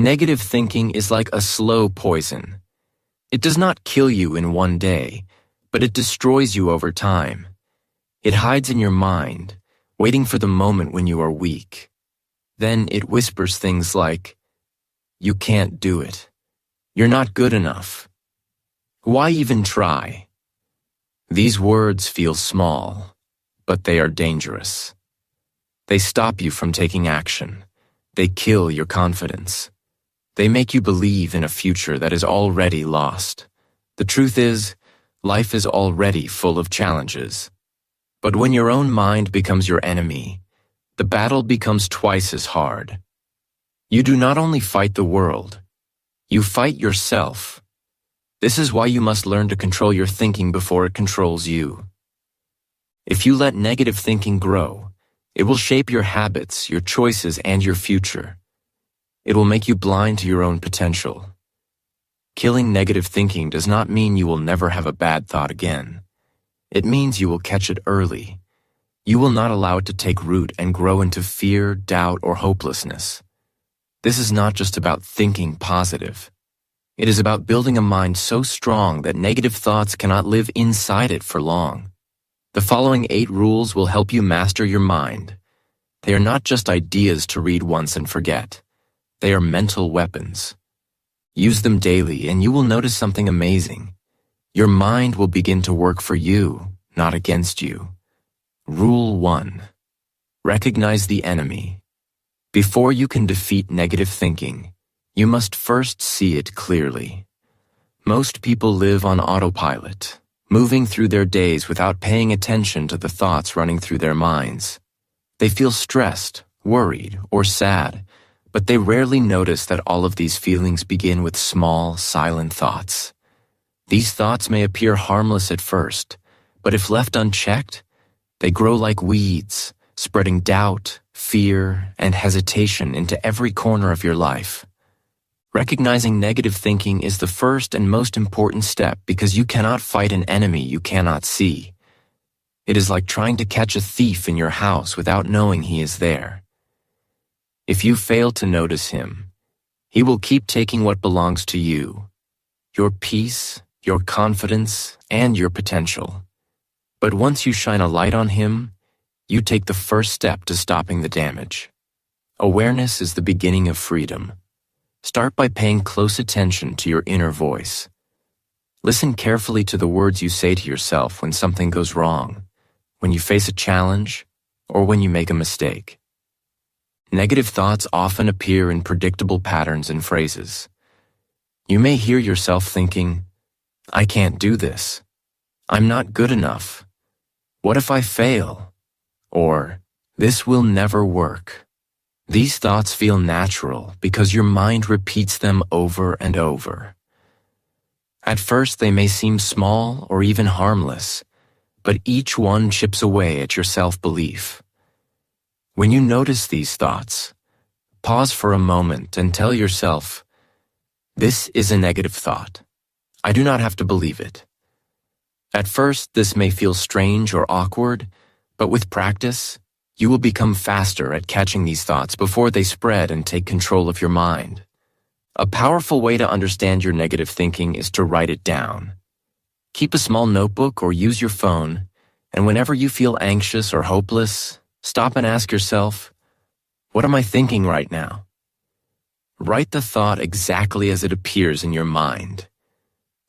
Negative thinking is like a slow poison. It does not kill you in one day, but it destroys you over time. It hides in your mind, waiting for the moment when you are weak. Then it whispers things like, "You can't do it. You're not good enough. Why even try?" These words feel small, but they are dangerous. They stop you from taking action. They kill your confidence. They make you believe in a future that is already lost. The truth is, life is already full of challenges. But when your own mind becomes your enemy, the battle becomes twice as hard. You do not only fight the world, you fight yourself. This is why you must learn to control your thinking before it controls you. If you let negative thinking grow, it will shape your habits, your choices, and your future. It will make you blind to your own potential. Killing negative thinking does not mean you will never have a bad thought again. It means you will catch it early. You will not allow it to take root and grow into fear, doubt, or hopelessness. This is not just about thinking positive. It is about building a mind so strong that negative thoughts cannot live inside it for long. The following 8 rules will help you master your mind. They are not just ideas to read once and forget. They are mental weapons. Use them daily and you will notice something amazing. Your mind will begin to work for you, not against you. Rule 1. Recognize the enemy. Before you can defeat negative thinking, you must first see it clearly. Most people live on autopilot, moving through their days without paying attention to the thoughts running through their minds. They feel stressed, worried, or sad, but they rarely notice that all of these feelings begin with small, silent thoughts. These thoughts may appear harmless at first, but if left unchecked, they grow like weeds, spreading doubt, fear, and hesitation into every corner of your life. Recognizing negative thinking is the first and most important step because you cannot fight an enemy you cannot see. It is like trying to catch a thief in your house without knowing he is there. If you fail to notice him, he will keep taking what belongs to you, your peace, your confidence, and your potential. But once you shine a light on him, you take the first step to stopping the damage. Awareness is the beginning of freedom. Start by paying close attention to your inner voice. Listen carefully to the words you say to yourself when something goes wrong, when you face a challenge, or when you make a mistake. Negative thoughts often appear in predictable patterns and phrases. You may hear yourself thinking, "I can't do this. I'm not good enough. What if I fail?" Or, "This will never work." These thoughts feel natural because your mind repeats them over and over. At first, they may seem small or even harmless, but each one chips away at your self-belief. When you notice these thoughts, pause for a moment and tell yourself, "This is a negative thought. I do not have to believe it." At first, this may feel strange or awkward, but with practice, you will become faster at catching these thoughts before they spread and take control of your mind. A powerful way to understand your negative thinking is to write it down. Keep a small notebook or use your phone, and whenever you feel anxious or hopeless, stop and ask yourself, "What am I thinking right now?" Write the thought exactly as it appears in your mind.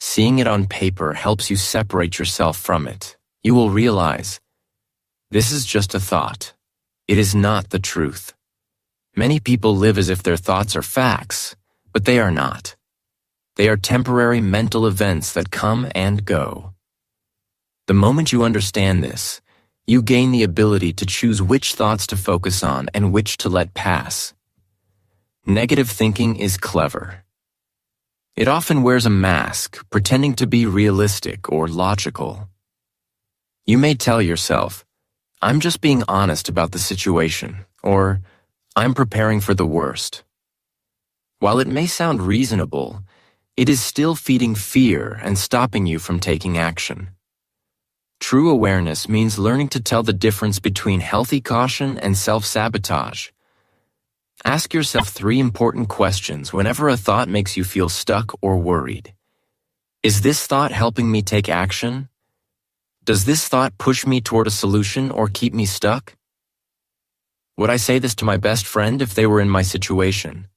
Seeing it on paper helps you separate yourself from it. You will realize, this is just a thought. It is not the truth. Many people live as if their thoughts are facts, but they are not. They are temporary mental events that come and go. The moment you understand this, you gain the ability to choose which thoughts to focus on and which to let pass. Negative thinking is clever. It often wears a mask, pretending to be realistic or logical. You may tell yourself, "I'm just being honest about the situation," or "I'm preparing for the worst." While it may sound reasonable, it is still feeding fear and stopping you from taking action. True awareness means learning to tell the difference between healthy caution and self-sabotage. Ask yourself 3 important questions whenever a thought makes you feel stuck or worried. Is this thought helping me take action? Does this thought push me toward a solution or keep me stuck? Would I say this to my best friend if they were in my situation?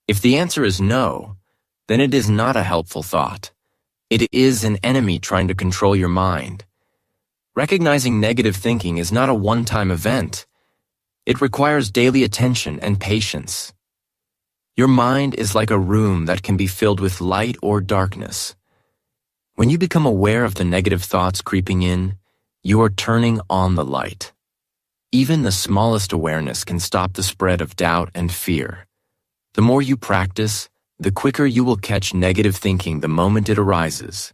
If the answer is no, then it is not a helpful thought. It is an enemy trying to control your mind. Recognizing negative thinking is not a one-time event. It requires daily attention and patience. Your mind is like a room that can be filled with light or darkness. When you become aware of the negative thoughts creeping in, you are turning on the light. Even the smallest awareness can stop the spread of doubt and fear. The more you practice, the quicker you will catch negative thinking the moment it arises.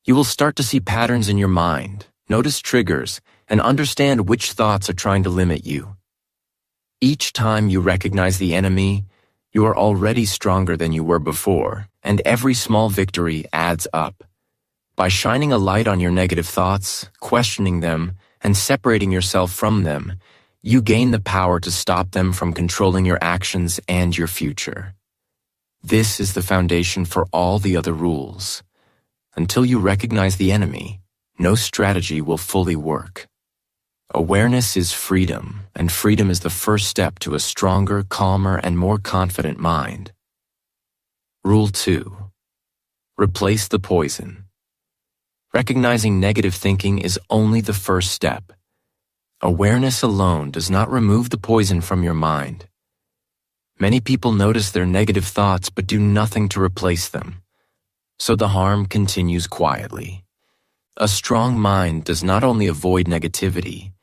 You will start to see patterns in your mind, notice triggers, and understand which thoughts are trying to limit you. Each time you recognize the enemy, you are already stronger than you were before, and every small victory adds up. By shining a light on your negative thoughts, questioning them, and separating yourself from them, you gain the power to stop them from controlling your actions and your future. This is the foundation for all the other rules. Until you recognize the enemy, no strategy will fully work. Awareness is freedom, and freedom is the first step to a stronger, calmer, and more confident mind. Rule 2. Replace the poison. Recognizing negative thinking is only the first step. Awareness alone does not remove the poison from your mind. Many people notice their negative thoughts but do nothing to replace them, so the harm continues quietly. A strong mind does not only avoid negativity,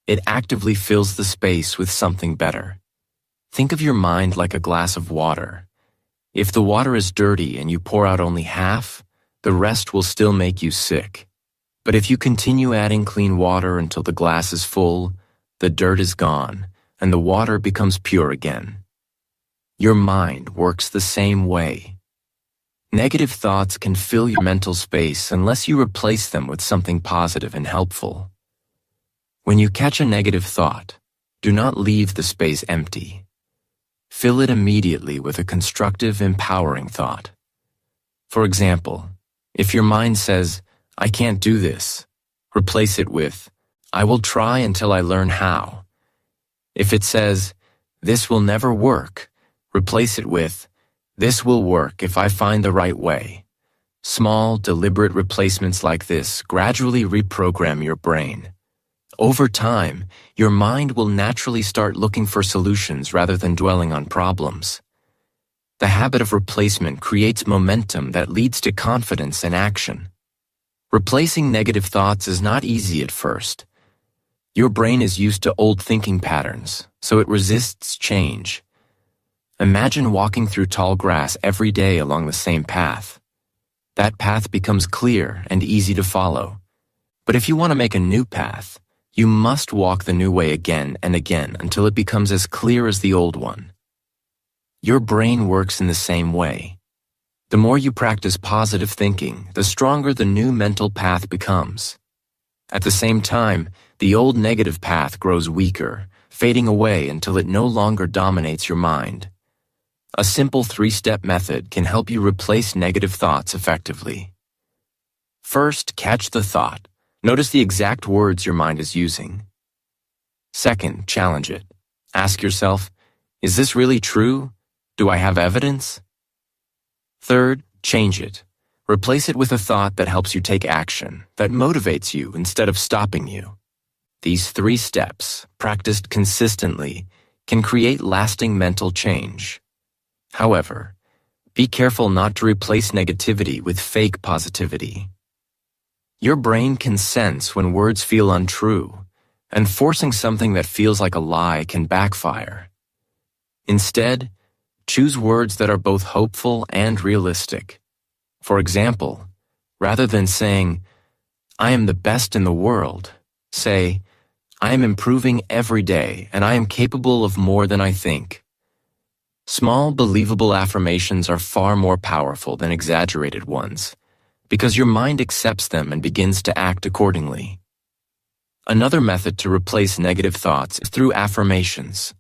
it actively fills the space with something better. Think of your mind like a glass of water. If the water is dirty and you pour out only half, the rest will still make you sick. But if you continue adding clean water until the glass is full, the dirt is gone, and the water becomes pure again. Your mind works the same way. Negative thoughts can fill your mental space unless you replace them with something positive and helpful. When you catch a negative thought, do not leave the space empty. Fill it immediately with a constructive, empowering thought. For example, if your mind says, "I can't do this," replace it with, "I will try until I learn how." If it says, "This will never work," replace it with, "This will work if I find the right way." Small, deliberate replacements like this gradually reprogram your brain. Over time, your mind will naturally start looking for solutions rather than dwelling on problems. The habit of replacement creates momentum that leads to confidence and action. Replacing negative thoughts is not easy at first. Your brain is used to old thinking patterns, so it resists change. Imagine walking through tall grass every day along the same path. That path becomes clear and easy to follow. But if you want to make a new path, you must walk the new way again and again until it becomes as clear as the old one. Your brain works in the same way. The more you practice positive thinking, the stronger the new mental path becomes. At the same time, the old negative path grows weaker, fading away until it no longer dominates your mind. A simple 3-step method can help you replace negative thoughts effectively. First, catch the thought. Notice the exact words your mind is using. Second, challenge it. Ask yourself, is this really true? Do I have evidence? Third, change it. Replace it with a thought that helps you take action, that motivates you instead of stopping you. These 3 steps, practiced consistently, can create lasting mental change. However, be careful not to replace negativity with fake positivity. Your brain can sense when words feel untrue, and forcing something that feels like a lie can backfire. Instead, choose words that are both hopeful and realistic. For example, rather than saying, "I am the best in the world," say, "I am improving every day and I am capable of more than I think." Small, believable affirmations are far more powerful than exaggerated ones, because your mind accepts them and begins to act accordingly. Another method to replace negative thoughts is through affirmations.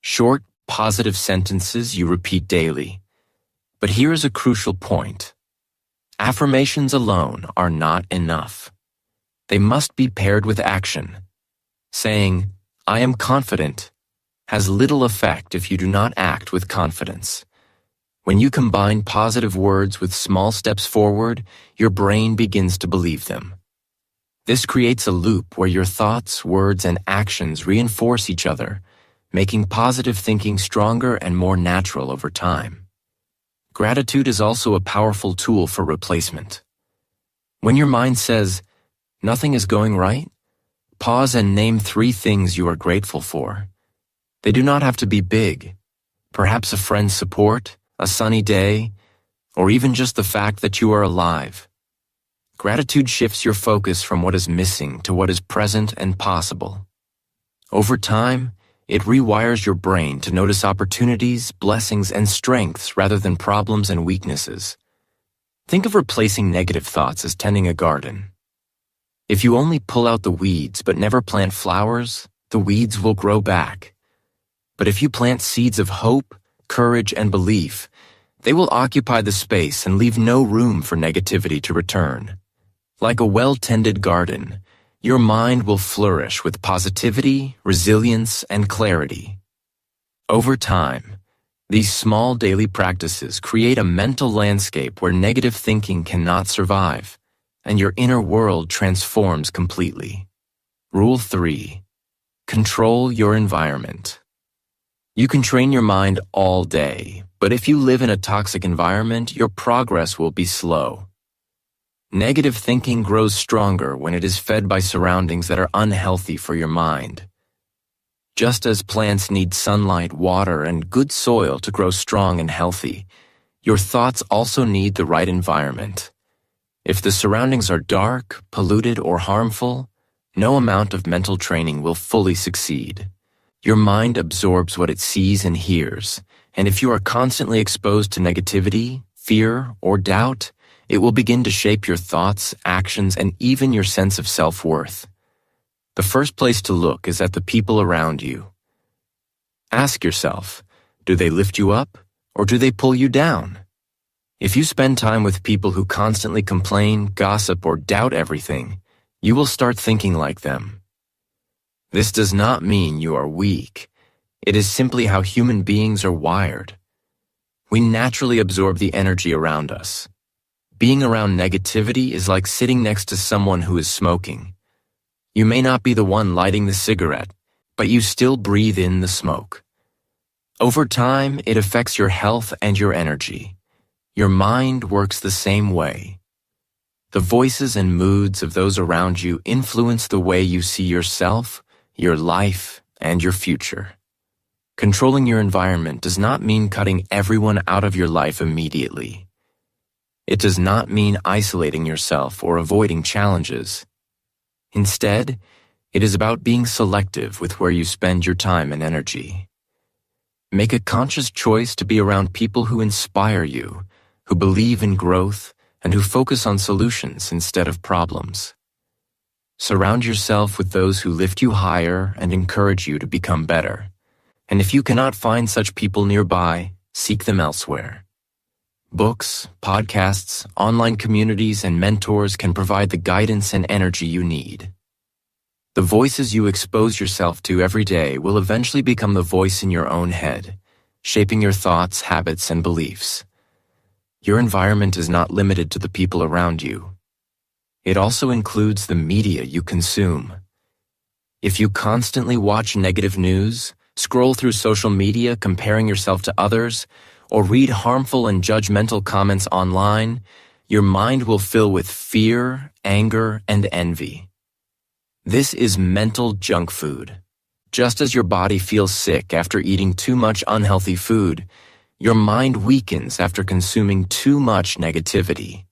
Short, positive sentences you repeat daily. But here is a crucial point. Affirmations alone are not enough. They must be paired with action. Saying, "I am confident," has little effect if you do not act with confidence. When you combine positive words with small steps forward, your brain begins to believe them. This creates a loop where your thoughts, words, and actions reinforce each other, making positive thinking stronger and more natural over time. Gratitude is also a powerful tool for replacement. When your mind says, "Nothing is going right," pause and name 3 things you are grateful for. They do not have to be big. Perhaps a friend's support, a sunny day, or even just the fact that you are alive. Gratitude shifts your focus from what is missing to what is present and possible. Over time, it rewires your brain to notice opportunities, blessings, and strengths rather than problems and weaknesses. Think of replacing negative thoughts as tending a garden. If you only pull out the weeds but never plant flowers, the weeds will grow back. But if you plant seeds of hope, courage, and belief, they will occupy the space and leave no room for negativity to return. Like a well-tended garden, your mind will flourish with positivity, resilience, and clarity. Over time, these small daily practices create a mental landscape where negative thinking cannot survive, and your inner world transforms completely. Rule 3. Control your environment. You can train your mind all day, but if you live in a toxic environment, your progress will be slow. Negative thinking grows stronger when it is fed by surroundings that are unhealthy for your mind. Just as plants need sunlight, water, and good soil to grow strong and healthy, your thoughts also need the right environment. If the surroundings are dark, polluted, or harmful, no amount of mental training will fully succeed. Your mind absorbs what it sees and hears, and if you are constantly exposed to negativity, fear, or doubt, it will begin to shape your thoughts, actions, and even your sense of self-worth. The first place to look is at the people around you. Ask yourself, do they lift you up, or do they pull you down? If you spend time with people who constantly complain, gossip, or doubt everything, you will start thinking like them. This does not mean you are weak. It is simply how human beings are wired. We naturally absorb the energy around us. Being around negativity is like sitting next to someone who is smoking. You may not be the one lighting the cigarette, but you still breathe in the smoke. Over time, it affects your health and your energy. Your mind works the same way. The voices and moods of those around you influence the way you see yourself, your life, and your future. Controlling your environment does not mean cutting everyone out of your life immediately. It does not mean isolating yourself or avoiding challenges. Instead, it is about being selective with where you spend your time and energy. Make a conscious choice to be around people who inspire you, who believe in growth, and who focus on solutions instead of problems. Surround yourself with those who lift you higher and encourage you to become better. And if you cannot find such people nearby, seek them elsewhere. Books, podcasts, online communities, and mentors can provide the guidance and energy you need. The voices you expose yourself to every day will eventually become the voice in your own head, shaping your thoughts, habits, and beliefs. Your environment is not limited to the people around you. It also includes the media you consume. If you constantly watch negative news, scroll through social media comparing yourself to others, or read harmful and judgmental comments online, your mind will fill with fear, anger, and envy. This is mental junk food. Just as your body feels sick after eating too much unhealthy food, your mind weakens after consuming too much negativity.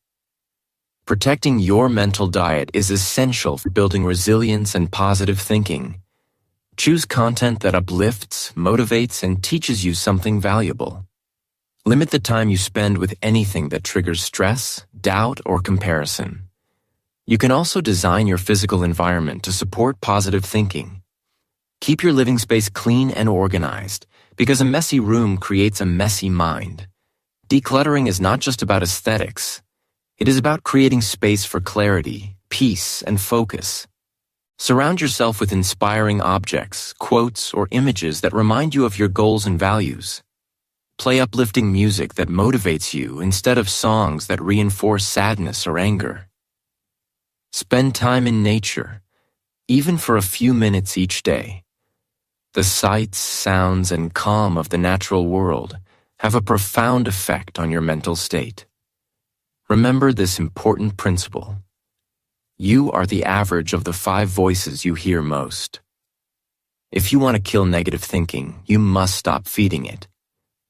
Protecting your mental diet is essential for building resilience and positive thinking. Choose content that uplifts, motivates, and teaches you something valuable. Limit the time you spend with anything that triggers stress, doubt, or comparison. You can also design your physical environment to support positive thinking. Keep your living space clean and organized, because a messy room creates a messy mind. Decluttering is not just about aesthetics. It is about creating space for clarity, peace, and focus. Surround yourself with inspiring objects, quotes, or images that remind you of your goals and values. Play uplifting music that motivates you instead of songs that reinforce sadness or anger. Spend time in nature, even for a few minutes each day. The sights, sounds, and calm of the natural world have a profound effect on your mental state. Remember this important principle. You are the average of the 5 voices you hear most. If you want to kill negative thinking, you must stop feeding it.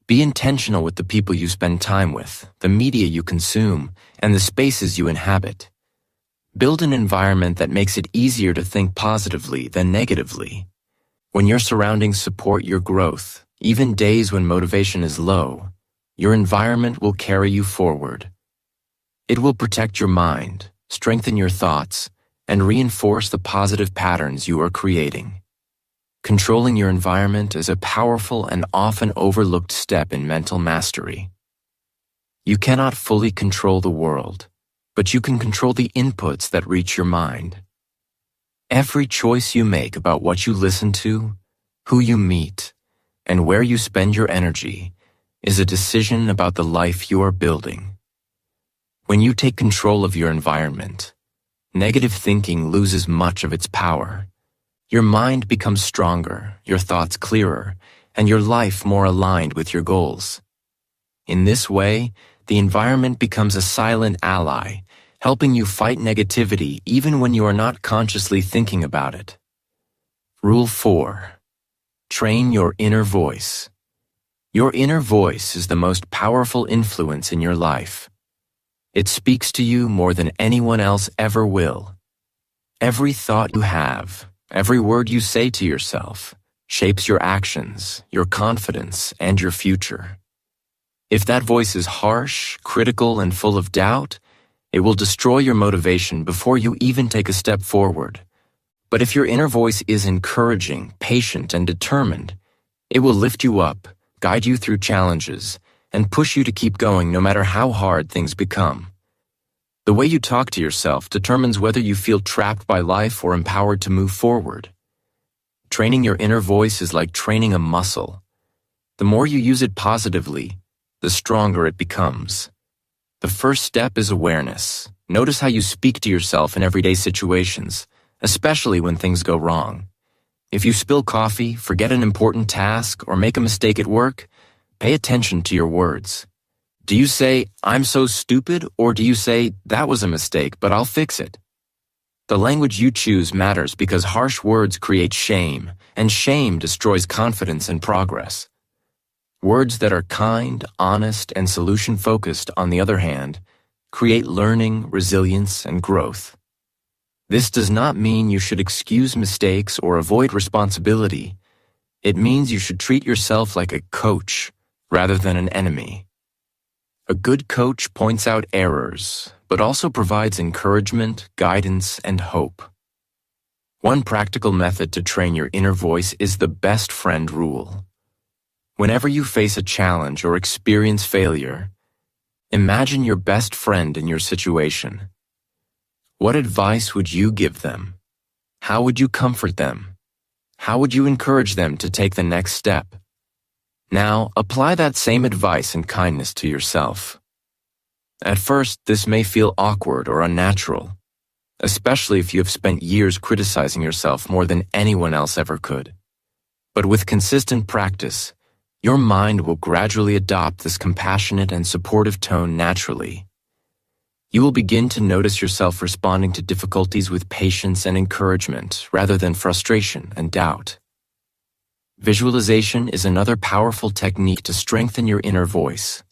Be intentional with the people you spend time with, the media you consume, and the spaces you inhabit. Build an environment that makes it easier to think positively than negatively. When your surroundings support your growth, even days when motivation is low, your environment will carry you forward. It will protect your mind, strengthen your thoughts, and reinforce the positive patterns you are creating. Controlling your environment is a powerful and often overlooked step in mental mastery. You cannot fully control the world, but you can control the inputs that reach your mind. Every choice you make about what you listen to, who you meet, and where you spend your energy is a decision about the life you are building. When you take control of your environment, negative thinking loses much of its power. Your mind becomes stronger, your thoughts clearer, and your life more aligned with your goals. In this way, the environment becomes a silent ally, helping you fight negativity even when you are not consciously thinking about it. Rule 4. Train your inner voice. Your inner voice is the most powerful influence in your life. It speaks to you more than anyone else ever will. Every thought you have, every word you say to yourself, shapes your actions, your confidence, and your future. If that voice is harsh, critical, and full of doubt, it will destroy your motivation before you even take a step forward. But if your inner voice is encouraging, patient, and determined, it will lift you up, guide you through challenges, and push you to keep going no matter how hard things become. The way you talk to yourself determines whether you feel trapped by life or empowered to move forward. Training your inner voice is like training a muscle. The more you use it positively, the stronger it becomes. The first step is awareness. Notice how you speak to yourself in everyday situations, especially when things go wrong. If you spill coffee, forget an important task, or make a mistake at work, pay attention to your words. Do you say, "I'm so stupid," or do you say, "That was a mistake, but I'll fix it"? The language you choose matters because harsh words create shame, and shame destroys confidence and progress. Words that are kind, honest, and solution-focused, on the other hand, create learning, resilience, and growth. This does not mean you should excuse mistakes or avoid responsibility. It means you should treat yourself like a coach rather than an enemy. A good coach points out errors, but also provides encouragement, guidance, and hope. One practical method to train your inner voice is the best friend rule. Whenever you face a challenge or experience failure, imagine your best friend in your situation. What advice would you give them? How would you comfort them? How would you encourage them to take the next step? Now, apply that same advice and kindness to yourself. At first, this may feel awkward or unnatural, especially if you have spent years criticizing yourself more than anyone else ever could. But with consistent practice, your mind will gradually adopt this compassionate and supportive tone naturally. You will begin to notice yourself responding to difficulties with patience and encouragement rather than frustration and doubt. Visualization is another powerful technique to strengthen your inner voice.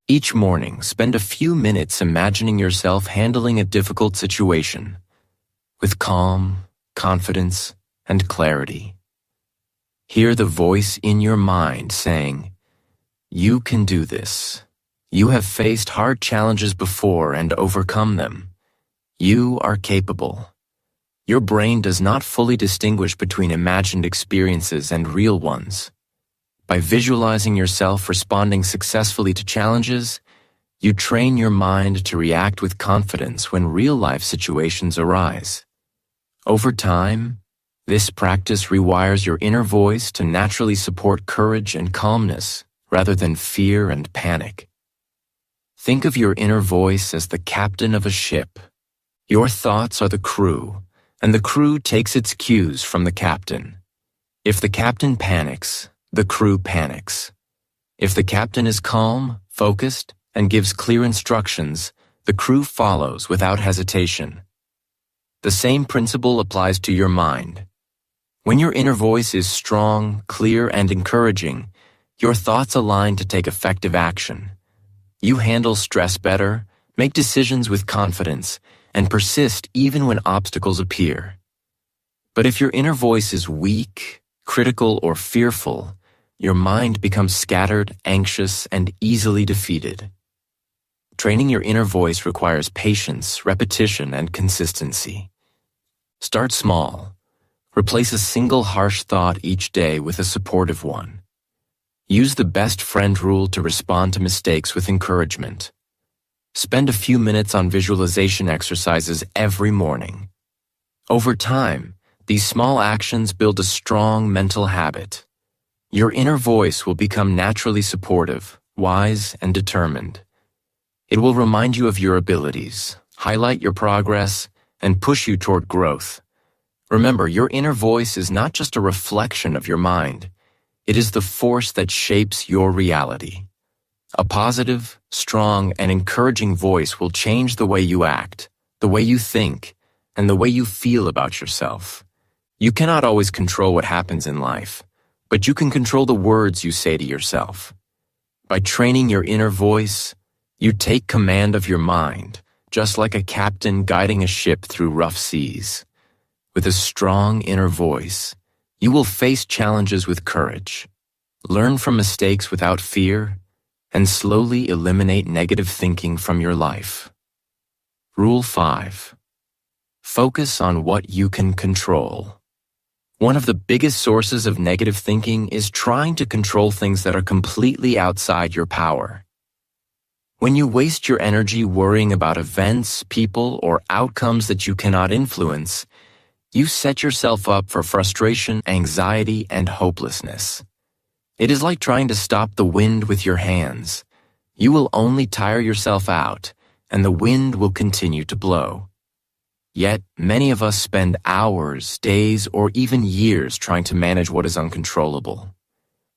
Each morning, spend a few minutes imagining yourself handling a difficult situation with calm, confidence, and clarity. Hear the voice in your mind saying, "You can do this. You have faced hard challenges before and overcome them. You are capable." Your brain does not fully distinguish between imagined experiences and real ones. By visualizing yourself responding successfully to challenges, you train your mind to react with confidence when real-life situations arise. Over time, this practice rewires your inner voice to naturally support courage and calmness rather than fear and panic. Think of your inner voice as the captain of a ship. Your thoughts are the crew, and the crew takes its cues from the captain. If the captain panics, the crew panics. If the captain is calm, focused, and gives clear instructions, the crew follows without hesitation. The same principle applies to your mind. When your inner voice is strong, clear, and encouraging, your thoughts align to take effective action. You handle stress better, make decisions with confidence, and persist even when obstacles appear. But if your inner voice is weak, critical, or fearful, your mind becomes scattered, anxious, and easily defeated. Training your inner voice requires patience, repetition, and consistency. Start small. Replace a single harsh thought each day with a supportive one. Use the best friend rule to respond to mistakes with encouragement. Spend a few minutes on visualization exercises every morning. Over time, these small actions build a strong mental habit. Your inner voice will become naturally supportive, wise, and determined. It will remind you of your abilities, highlight your progress, and push you toward growth. Remember, your inner voice is not just a reflection of your mind. It is the force that shapes your reality. A positive, strong, and encouraging voice will change the way you act, the way you think, and the way you feel about yourself. You cannot always control what happens in life, but you can control the words you say to yourself. By training your inner voice, you take command of your mind, just like a captain guiding a ship through rough seas. With a strong inner voice, you will face challenges with courage, learn from mistakes without fear, and slowly eliminate negative thinking from your life. Rule 5. Focus on what you can control. One of the biggest sources of negative thinking is trying to control things that are completely outside your power. When you waste your energy worrying about events, people, or outcomes that you cannot influence, you set yourself up for frustration, anxiety, and hopelessness. It is like trying to stop the wind with your hands. You will only tire yourself out, and the wind will continue to blow. Yet, many of us spend hours, days, or even years trying to manage what is uncontrollable.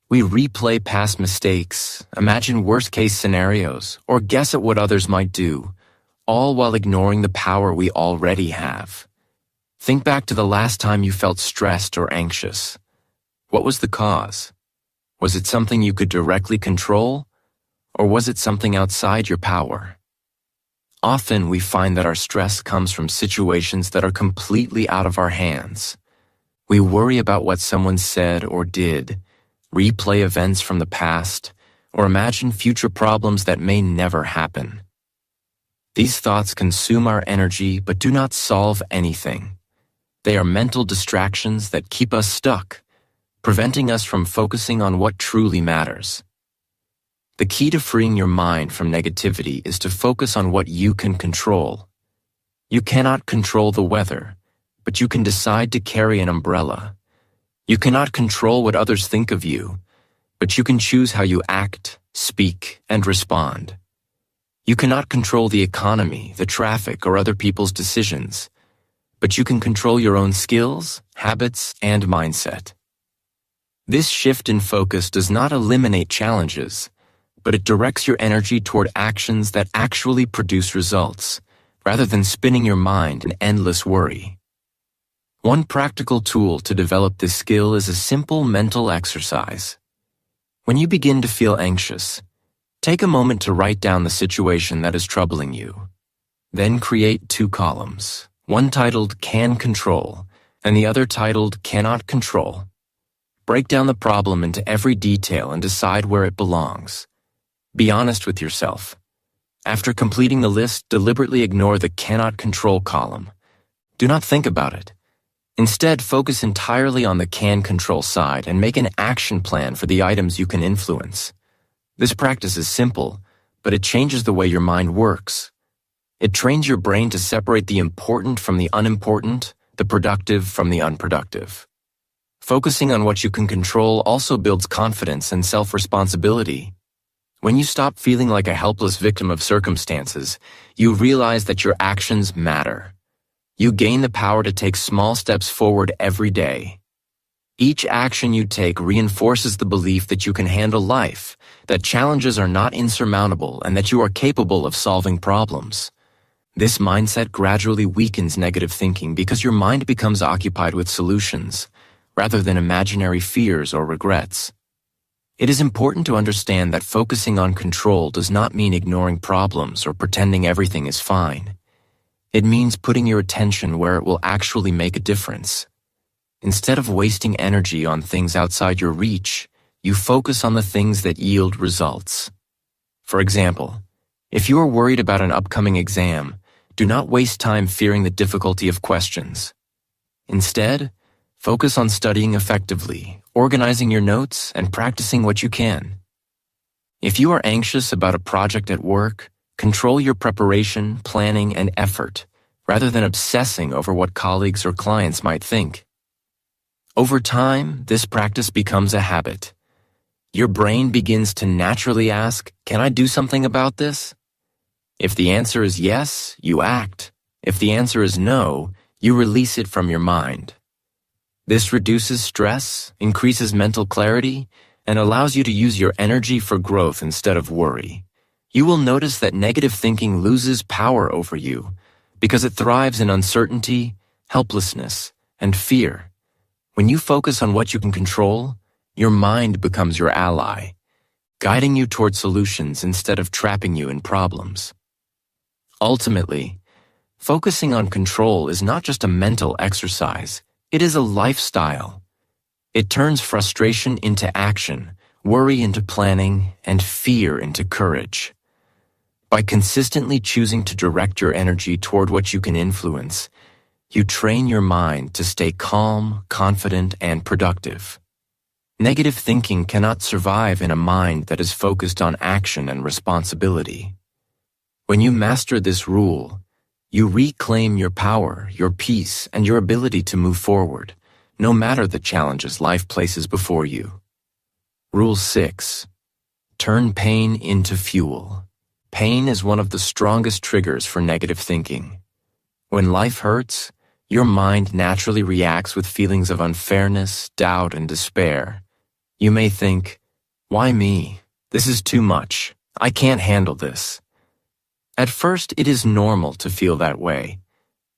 We replay past mistakes, imagine worst-case scenarios, or guess at what others might do, all while ignoring the power we already have. Think back to the last time you felt stressed or anxious. What was the cause? Was it something you could directly control, or was it something outside your power? Often we find that our stress comes from situations that are completely out of our hands. We worry about what someone said or did, replay events from the past, or imagine future problems that may never happen. These thoughts consume our energy but do not solve anything. They are mental distractions that keep us stuck, preventing us from focusing on what truly matters. The key to freeing your mind from negativity is to focus on what you can control. You cannot control the weather, but you can decide to carry an umbrella. You cannot control what others think of you, but you can choose how you act, speak, and respond. You cannot control the economy, the traffic, or other people's decisions, but you can control your own skills, habits, and mindset. This shift in focus does not eliminate challenges, but it directs your energy toward actions that actually produce results, rather than spinning your mind in endless worry. One practical tool to develop this skill is a simple mental exercise. When you begin to feel anxious, take a moment to write down the situation that is troubling you. Then create 2 columns, one titled Can Control and the other titled Cannot Control. Break down the problem into every detail and decide where it belongs. Be honest with yourself. After completing the list, deliberately ignore the Cannot Control column. Do not think about it. Instead, focus entirely on the can control side and make an action plan for the items you can influence. This practice is simple, but it changes the way your mind works. It trains your brain to separate the important from the unimportant, the productive from the unproductive. Focusing on what you can control also builds confidence and self-responsibility. When you stop feeling like a helpless victim of circumstances, you realize that your actions matter. You gain the power to take small steps forward every day. Each action you take reinforces the belief that you can handle life, that challenges are not insurmountable, and that you are capable of solving problems. This mindset gradually weakens negative thinking because your mind becomes occupied with solutions, rather than imaginary fears or regrets. It is important to understand that focusing on control does not mean ignoring problems or pretending everything is fine. It means putting your attention where it will actually make a difference. Instead of wasting energy on things outside your reach, you focus on the things that yield results. For example, if you are worried about an upcoming exam, do not waste time fearing the difficulty of questions. Instead, focus on studying effectively, organizing your notes, and practicing what you can. If you are anxious about a project at work, control your preparation, planning, and effort, rather than obsessing over what colleagues or clients might think. Over time, this practice becomes a habit. Your brain begins to naturally ask, "Can I do something about this?" If the answer is yes, you act. If the answer is no, you release it from your mind. This reduces stress, increases mental clarity, and allows you to use your energy for growth instead of worry. You will notice that negative thinking loses power over you because it thrives in uncertainty, helplessness, and fear. When you focus on what you can control, your mind becomes your ally, guiding you toward solutions instead of trapping you in problems. Ultimately, focusing on control is not just a mental exercise, it is a lifestyle. It turns frustration into action, worry into planning, and fear into courage. By consistently choosing to direct your energy toward what you can influence, you train your mind to stay calm, confident, and productive. Negative thinking cannot survive in a mind that is focused on action and responsibility. When you master this rule, you reclaim your power, your peace, and your ability to move forward, no matter the challenges life places before you. Rule 6. Turn pain into fuel. Pain is one of the strongest triggers for negative thinking. When life hurts, your mind naturally reacts with feelings of unfairness, doubt, and despair. You may think, "Why me? This is too much. I can't handle this." At first, it is normal to feel that way.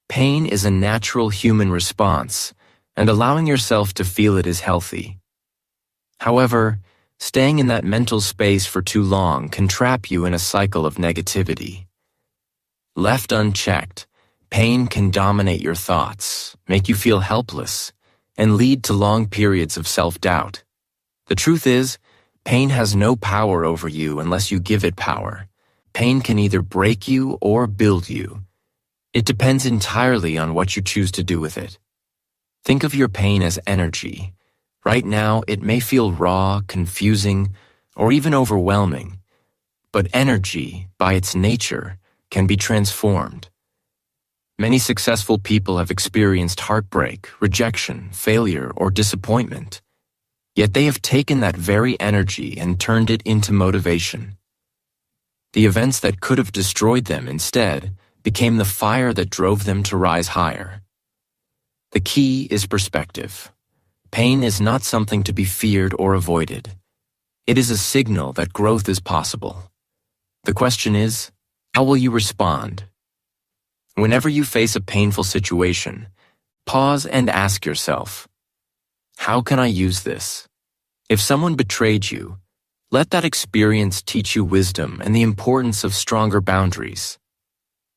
Pain is a natural human response, and allowing yourself to feel it is healthy. However, staying in that mental space for too long can trap you in a cycle of negativity. Left unchecked, pain can dominate your thoughts, make you feel helpless, and lead to long periods of self-doubt. The truth is, pain has no power over you unless you give it power. Pain can either break you or build you. It depends entirely on what you choose to do with it. Think of your pain as energy. Right now, it may feel raw, confusing, or even overwhelming. But energy, by its nature, can be transformed. Many successful people have experienced heartbreak, rejection, failure, or disappointment. Yet they have taken that very energy and turned it into motivation. The events that could have destroyed them instead became the fire that drove them to rise higher. The key is perspective. Pain is not something to be feared or avoided. It is a signal that growth is possible. The question is, how will you respond? Whenever you face a painful situation, pause and ask yourself, how can I use this? If someone betrayed you, let that experience teach you wisdom and the importance of stronger boundaries.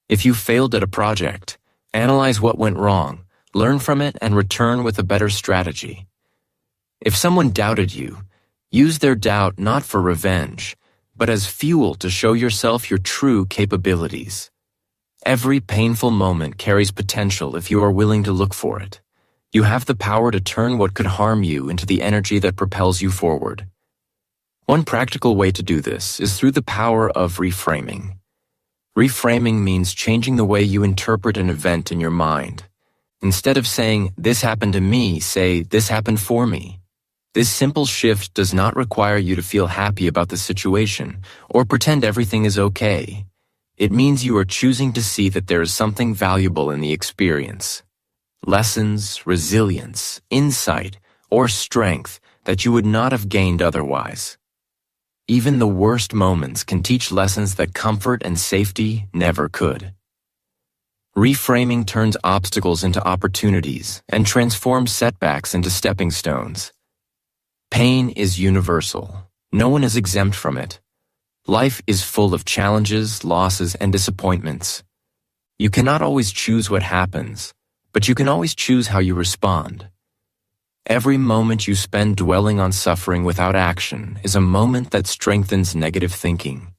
If you failed at a project, analyze what went wrong, learn from it, and return with a better strategy. If someone doubted you, use their doubt not for revenge, but as fuel to show yourself your true capabilities. Every painful moment carries potential if you are willing to look for it. You have the power to turn what could harm you into the energy that propels you forward. One practical way to do this is through the power of reframing. Reframing means changing the way you interpret an event in your mind. Instead of saying, "This happened to me," say, "This happened for me." This simple shift does not require you to feel happy about the situation or pretend everything is okay. It means you are choosing to see that there is something valuable in the experience. Lessons, resilience, insight, or strength that you would not have gained otherwise. Even the worst moments can teach lessons that comfort and safety never could. Reframing turns obstacles into opportunities and transforms setbacks into stepping stones. Pain is universal. No one is exempt from it. Life is full of challenges, losses, and disappointments. You cannot always choose what happens, but you can always choose how you respond. Every moment you spend dwelling on suffering without action is a moment that strengthens negative thinking.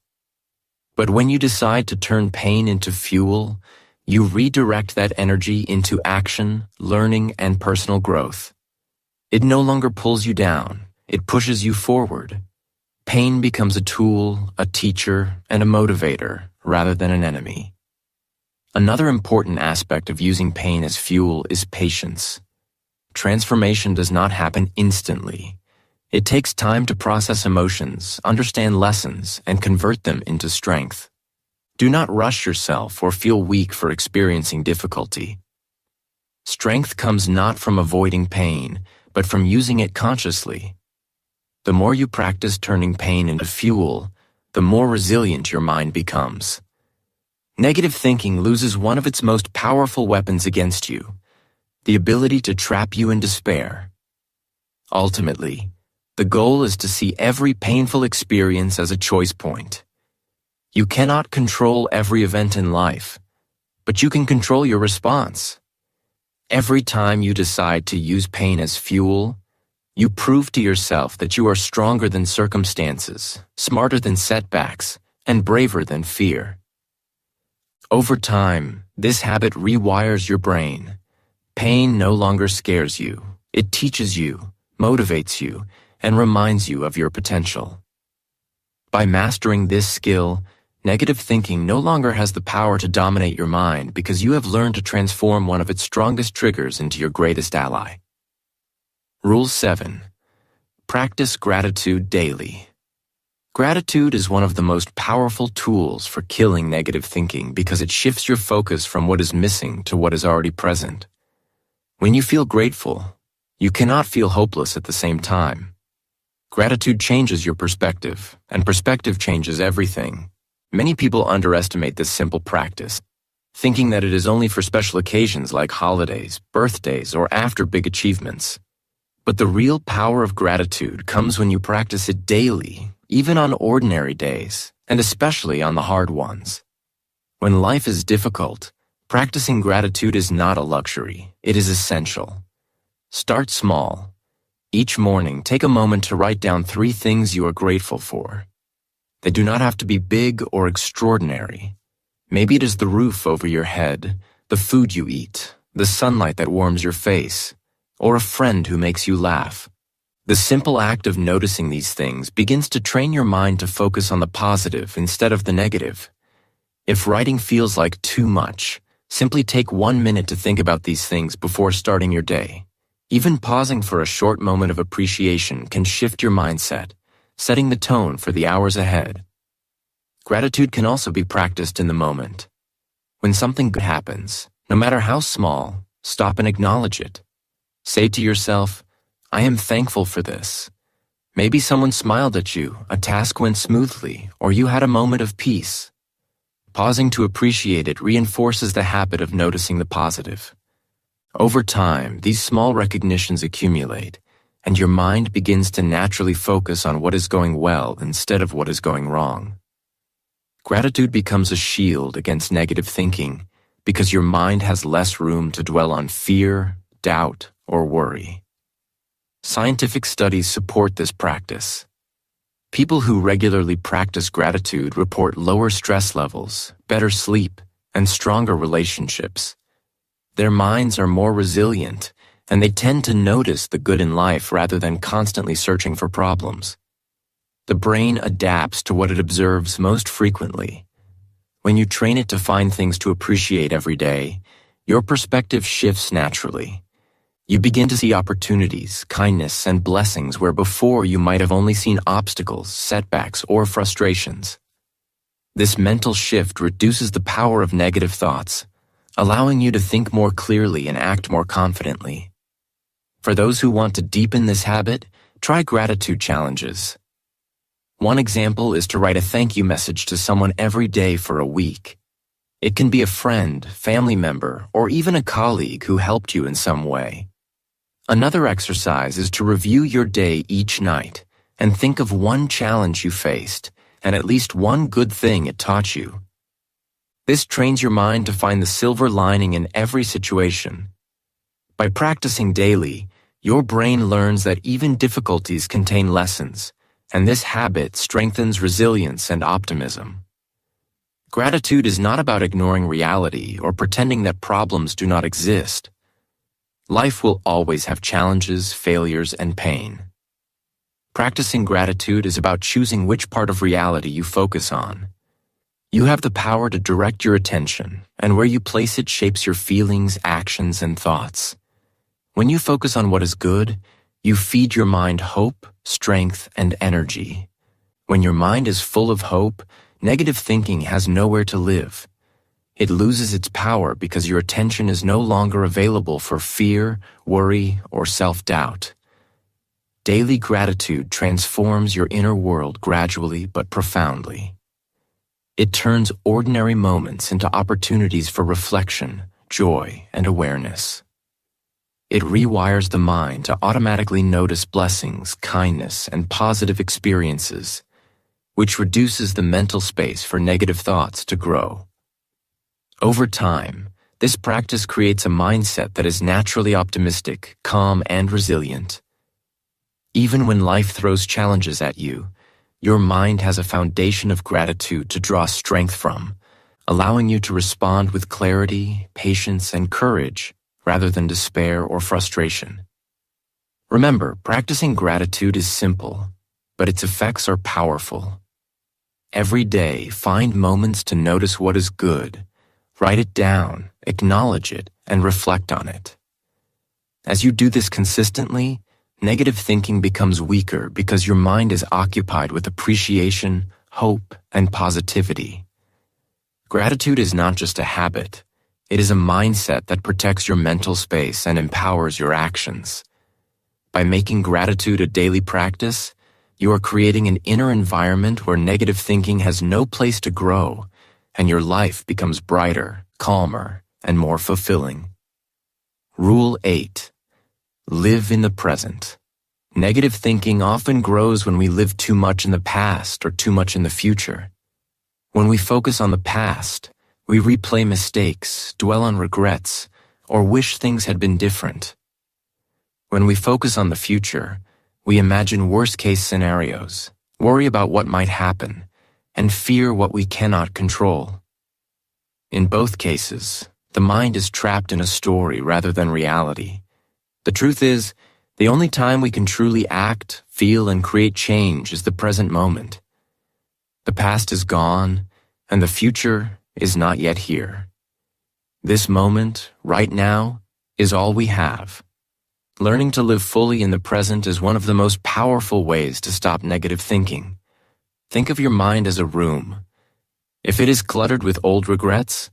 But when you decide to turn pain into fuel, you redirect that energy into action, learning, and personal growth. It no longer pulls you down, it pushes you forward. Pain becomes a tool, a teacher, and a motivator rather than an enemy. Another important aspect of using pain as fuel is patience. Transformation does not happen instantly. It takes time to process emotions, understand lessons, and convert them into strength. Do not rush yourself or feel weak for experiencing difficulty. Strength comes not from avoiding pain, but from using it consciously. The more you practice turning pain into fuel, the more resilient your mind becomes. Negative thinking loses one of its most powerful weapons against you, the ability to trap you in despair. Ultimately, the goal is to see every painful experience as a choice point. You cannot control every event in life, but you can control your response. Every time you decide to use pain as fuel, you prove to yourself that you are stronger than circumstances, smarter than setbacks, and braver than fear. Over time, this habit rewires your brain. Pain no longer scares you. It teaches you, motivates you, and reminds you of your potential. By mastering this skill, negative thinking no longer has the power to dominate your mind because you have learned to transform one of its strongest triggers into your greatest ally. Rule 7. Practice gratitude daily. Gratitude is one of the most powerful tools for killing negative thinking because it shifts your focus from what is missing to what is already present. When you feel grateful, you cannot feel hopeless at the same time. Gratitude changes your perspective, and perspective changes everything. Many people underestimate this simple practice, thinking that it is only for special occasions like holidays, birthdays, or after big achievements. But the real power of gratitude comes when you practice it daily, even on ordinary days, and especially on the hard ones. When life is difficult, practicing gratitude is not a luxury, it is essential. Start small. Each morning, take a moment to write down 3 things you are grateful for. They do not have to be big or extraordinary. Maybe it is the roof over your head, the food you eat, the sunlight that warms your face, or a friend who makes you laugh. The simple act of noticing these things begins to train your mind to focus on the positive instead of the negative. If writing feels like too much, simply take 1 minute to think about these things before starting your day. Even pausing for a short moment of appreciation can shift your mindset, setting the tone for the hours ahead. Gratitude can also be practiced in the moment. When something good happens, no matter how small, stop and acknowledge it. Say to yourself, "I am thankful for this." Maybe someone smiled at you, a task went smoothly, or you had a moment of peace. Pausing to appreciate it reinforces the habit of noticing the positive. Over time, these small recognitions accumulate, and your mind begins to naturally focus on what is going well instead of what is going wrong. Gratitude becomes a shield against negative thinking because your mind has less room to dwell on fear, doubt, or worry. Scientific studies support this practice. People who regularly practice gratitude report lower stress levels, better sleep, and stronger relationships. Their minds are more resilient, and they tend to notice the good in life rather than constantly searching for problems. The brain adapts to what it observes most frequently. When you train it to find things to appreciate every day, your perspective shifts naturally. You begin to see opportunities, kindness, and blessings where before you might have only seen obstacles, setbacks, or frustrations. This mental shift reduces the power of negative thoughts, allowing you to think more clearly and act more confidently. For those who want to deepen this habit, try gratitude challenges. One example is to write a thank you message to someone every day for a week. It can be a friend, family member, or even a colleague who helped you in some way. Another exercise is to review your day each night and think of one challenge you faced and at least one good thing it taught you. This trains your mind to find the silver lining in every situation. By practicing daily, your brain learns that even difficulties contain lessons, and this habit strengthens resilience and optimism. Gratitude is not about ignoring reality or pretending that problems do not exist. Life will always have challenges, failures, and pain. Practicing gratitude is about choosing which part of reality you focus on. You have the power to direct your attention, and where you place it shapes your feelings, actions, and thoughts. When you focus on what is good, you feed your mind hope, strength, and energy. When your mind is full of hope, negative thinking has nowhere to live. It loses its power because your attention is no longer available for fear, worry, or self-doubt. Daily gratitude transforms your inner world gradually but profoundly. It turns ordinary moments into opportunities for reflection, joy, and awareness. It rewires the mind to automatically notice blessings, kindness, and positive experiences, which reduces the mental space for negative thoughts to grow. Over time, this practice creates a mindset that is naturally optimistic, calm, and resilient. Even when life throws challenges at you, your mind has a foundation of gratitude to draw strength from, allowing you to respond with clarity, patience, and courage rather than despair or frustration. Remember, practicing gratitude is simple, but its effects are powerful. Every day, find moments to notice what is good. Write it down, acknowledge it, and reflect on it. As you do this consistently, negative thinking becomes weaker because your mind is occupied with appreciation, hope, and positivity. Gratitude is not just a habit. It is a mindset that protects your mental space and empowers your actions. By making gratitude a daily practice, you are creating an inner environment where negative thinking has no place to grow, and your life becomes brighter, calmer, and more fulfilling. Rule 8. Live in the present. Negative thinking often grows when we live too much in the past or too much in the future. When we focus on the past, we replay mistakes, dwell on regrets, or wish things had been different. When we focus on the future, we imagine worst-case scenarios, worry about what might happen, and fear what we cannot control. In both cases, the mind is trapped in a story rather than reality. The truth is, the only time we can truly act, feel, and create change is the present moment. The past is gone, and the future is not yet here. This moment, right now, is all we have. Learning to live fully in the present is one of the most powerful ways to stop negative thinking. Think of your mind as a room. If it is cluttered with old regrets,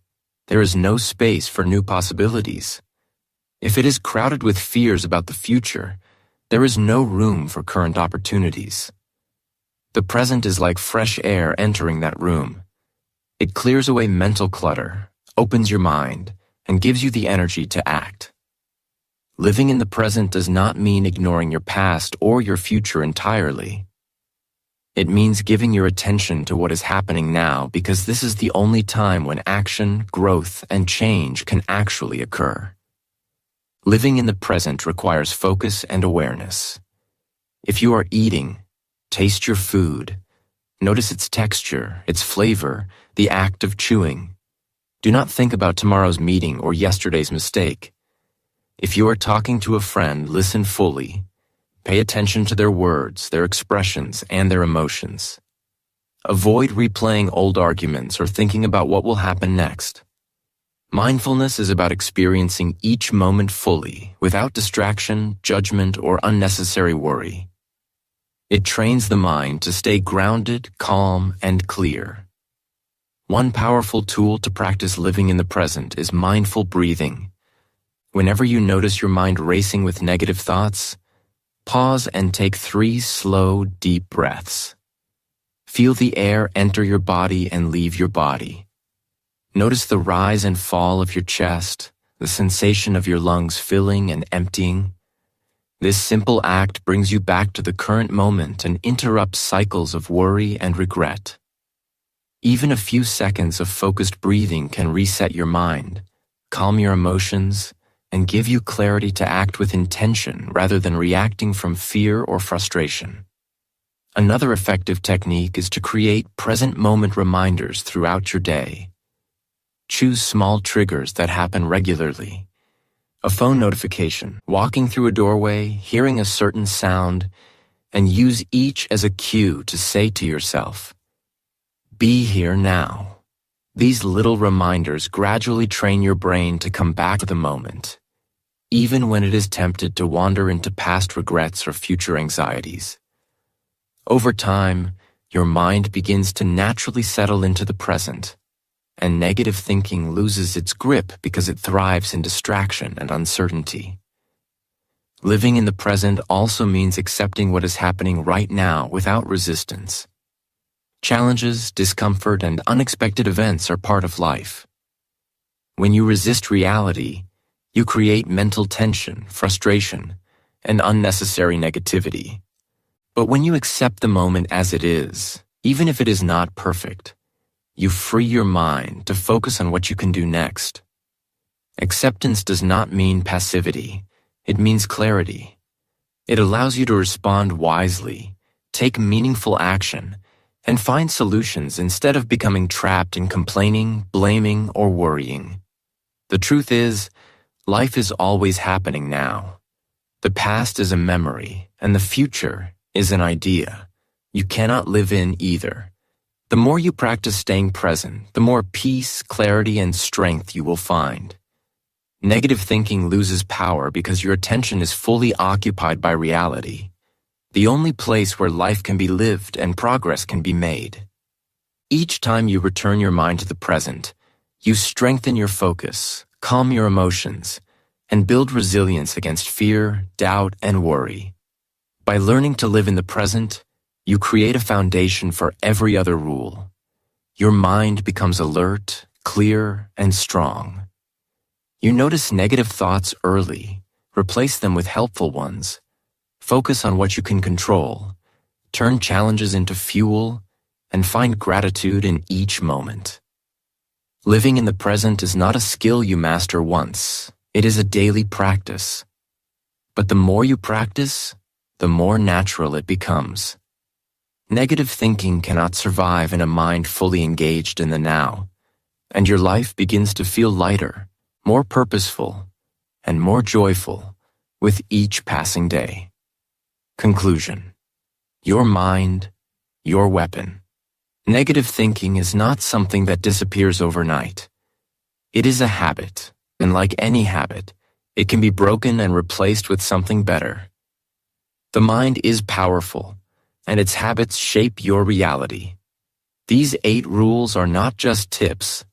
there is no space for new possibilities. If it is crowded with fears about the future, there is no room for current opportunities. The present is like fresh air entering that room. It clears away mental clutter, opens your mind, and gives you the energy to act. Living in the present does not mean ignoring your past or your future entirely. It means giving your attention to what is happening now because this is the only time when action, growth, and change can actually occur. Living in the present requires focus and awareness. If you are eating, taste your food. Notice its texture, its flavor, the act of chewing. Do not think about tomorrow's meeting or yesterday's mistake. If you are talking to a friend, listen fully. Pay attention to their words, their expressions, and their emotions. Avoid replaying old arguments or thinking about what will happen next. Mindfulness is about experiencing each moment fully, without distraction, judgment, or unnecessary worry. It trains the mind to stay grounded, calm, and clear. One powerful tool to practice living in the present is mindful breathing. Whenever you notice your mind racing with negative thoughts, pause and take 3 slow, deep breaths. Feel the air enter your body and leave your body. Notice the rise and fall of your chest, the sensation of your lungs filling and emptying. This simple act brings you back to the current moment and interrupts cycles of worry and regret. Even a few seconds of focused breathing can reset your mind, calm your emotions, and give you clarity to act with intention rather than reacting from fear or frustration. Another effective technique is to create present-moment reminders throughout your day. Choose small triggers that happen regularly. A phone notification, walking through a doorway, hearing a certain sound, and use each as a cue to say to yourself, "Be here now." These little reminders gradually train your brain to come back to the moment, even when it is tempted to wander into past regrets or future anxieties. Over time, your mind begins to naturally settle into the present, and negative thinking loses its grip because it thrives in distraction and uncertainty. Living in the present also means accepting what is happening right now without resistance. Challenges, discomfort, and unexpected events are part of life. When you resist reality, you create mental tension, frustration, and unnecessary negativity. But when you accept the moment as it is, even if it is not perfect, you free your mind to focus on what you can do next. Acceptance does not mean passivity. It means clarity. It allows you to respond wisely, take meaningful action, and find solutions instead of becoming trapped in complaining, blaming, or worrying. The truth is, life is always happening now. The past is a memory, and the future is an idea. You cannot live in either. The more you practice staying present, the more peace, clarity, and strength you will find. Negative thinking loses power because your attention is fully occupied by reality, the only place where life can be lived and progress can be made. Each time you return your mind to the present, you strengthen your focus, calm your emotions, and build resilience against fear, doubt, and worry. By learning to live in the present, you create a foundation for every other rule. Your mind becomes alert, clear, and strong. You notice negative thoughts early, replace them with helpful ones. Focus on what you can control, turn challenges into fuel, and find gratitude in each moment. Living in the present is not a skill you master once. It is a daily practice. But the more you practice, the more natural it becomes. Negative thinking cannot survive in a mind fully engaged in the now, and your life begins to feel lighter, more purposeful, and more joyful with each passing day. Conclusion. Your mind, your weapon. Negative thinking is not something that disappears overnight. It is a habit, and like any habit, it can be broken and replaced with something better. The mind is powerful, and its habits shape your reality. These 8 rules are not just tips.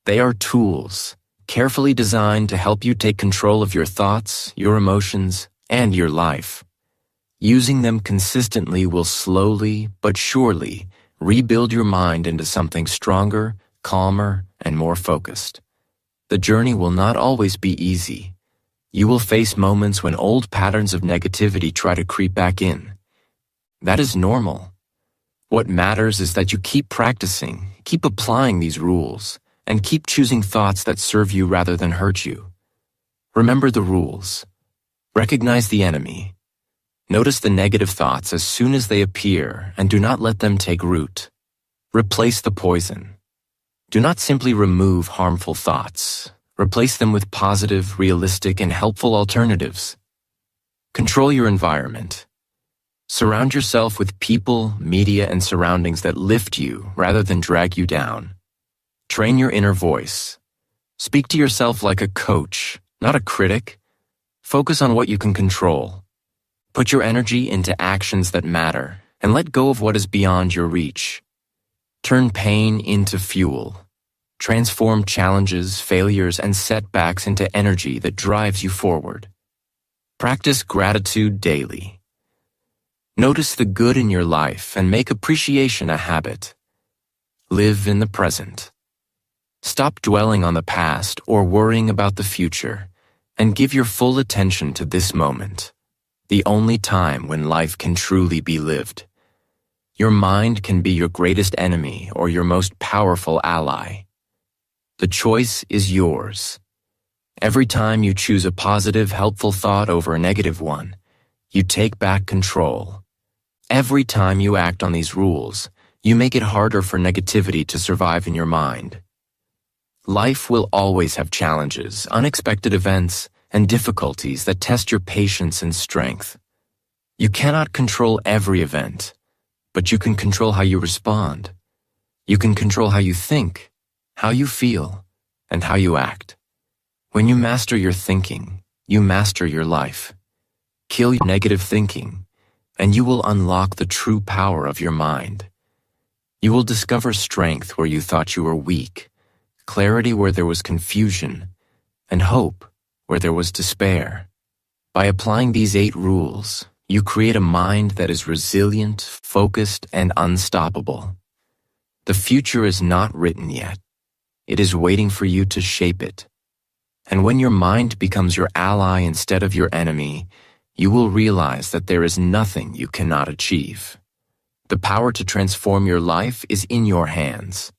They are tools, carefully designed to help you take control of your thoughts, your emotions, and your life. Using them consistently will slowly but surely rebuild your mind into something stronger, calmer, and more focused. The journey will not always be easy. You will face moments when old patterns of negativity try to creep back in. That is normal. What matters is that you keep practicing, keep applying these rules, and keep choosing thoughts that serve you rather than hurt you. Remember the rules. Recognize the enemy. Notice the negative thoughts as soon as they appear and do not let them take root. Replace the poison. Do not simply remove harmful thoughts. Replace them with positive, realistic, and helpful alternatives. Control your environment. Surround yourself with people, media, and surroundings that lift you rather than drag you down. Train your inner voice. Speak to yourself like a coach, not a critic. Focus on what you can control. Put your energy into actions that matter and let go of what is beyond your reach. Turn pain into fuel. Transform challenges, failures, and setbacks into energy that drives you forward. Practice gratitude daily. Notice the good in your life and make appreciation a habit. Live in the present. Stop dwelling on the past or worrying about the future, and give your full attention to this moment, the only time when life can truly be lived. Your mind can be your greatest enemy or your most powerful ally. The choice is yours. Every time you choose a positive, helpful thought over a negative one, you take back control. Every time you act on these rules, you make it harder for negativity to survive in your mind. Life will always have challenges, unexpected events, and difficulties that test your patience and strength. You cannot control every event, but you can control how you respond. You can control how you think, how you feel, and how you act. When you master your thinking, you master your life. Kill your negative thinking, and you will unlock the true power of your mind. You will discover strength where you thought you were weak, clarity where there was confusion, and hope where there was despair. By applying these 8 rules, you create a mind that is resilient, focused, and unstoppable. The future is not written yet. It is waiting for you to shape it. And when your mind becomes your ally instead of your enemy, you will realize that there is nothing you cannot achieve. The power to transform your life is in your hands.